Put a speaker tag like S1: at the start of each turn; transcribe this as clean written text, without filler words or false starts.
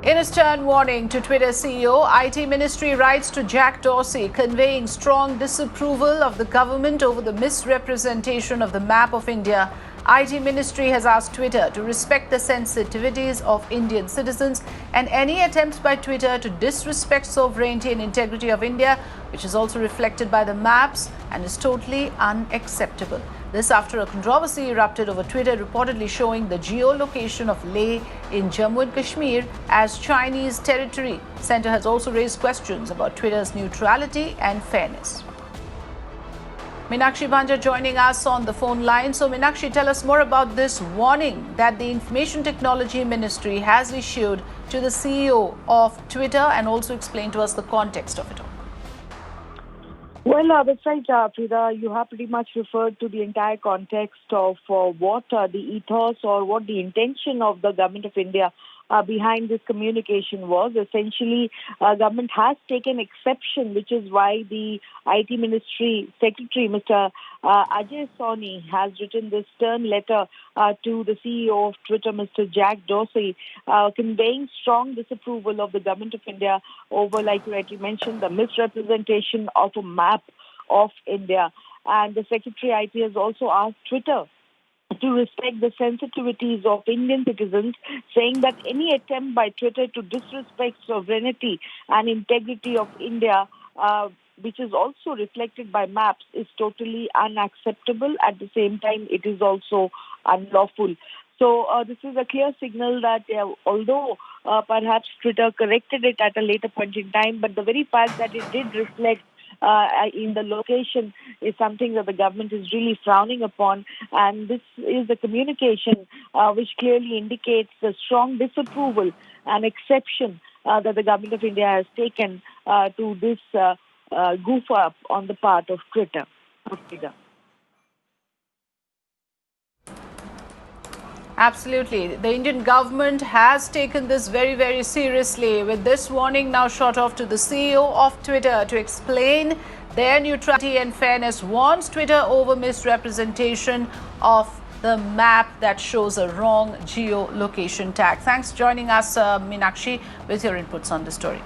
S1: In a stern warning to Twitter CEO, IT Ministry writes to Jack Dorsey, conveying strong disapproval of the government over the misrepresentation of the map of India. IT Ministry has asked Twitter to respect the sensitivities of Indian citizens and any attempts by Twitter to disrespect sovereignty and integrity of India, which is also reflected by the maps and is totally unacceptable. This after a controversy erupted over Twitter reportedly showing the geolocation of Leh in Jammu and Kashmir as Chinese territory. Centre has also raised questions about Twitter's neutrality and fairness. Meenakshi Bhanja joining us on the phone line. So Meenakshi, tell us more about this warning that the Information Technology Ministry has issued to the CEO of Twitter, and also explain to us the context of it all.
S2: Well, that's right, Frida. You have pretty much referred to the entire context of what the ethos or what the intention of the government of India behind this communication was. Essentially, government has taken exception, which is why the IT Ministry Secretary, Mr. Ajay Soni, has written this stern letter to the CEO of Twitter, Mr. Jack Dorsey, conveying strong disapproval of the government of India over, like you rightly mentioned, the misrepresentation of a map of India. And the Secretary IT has also asked Twitter to respect the sensitivities of Indian citizens, saying that any attempt by Twitter to disrespect sovereignty and integrity of India, which is also reflected by maps, is totally unacceptable. At the same time, it is also unlawful. So this is a clear signal that although perhaps Twitter corrected it at a later point in time, but the very fact that it did reflect in the location is something that the government is really frowning upon. And this is the communication which clearly indicates the strong disapproval and exception that the government of India has taken to this goof up on the part of Twitter.
S1: Absolutely. The Indian government has taken this very, very seriously, with this warning now shot off to the CEO of Twitter to explain their neutrality and fairness, warns Twitter over misrepresentation of the map that shows a wrong geolocation tag. Thanks for joining us, Meenakshi, with your inputs on the story.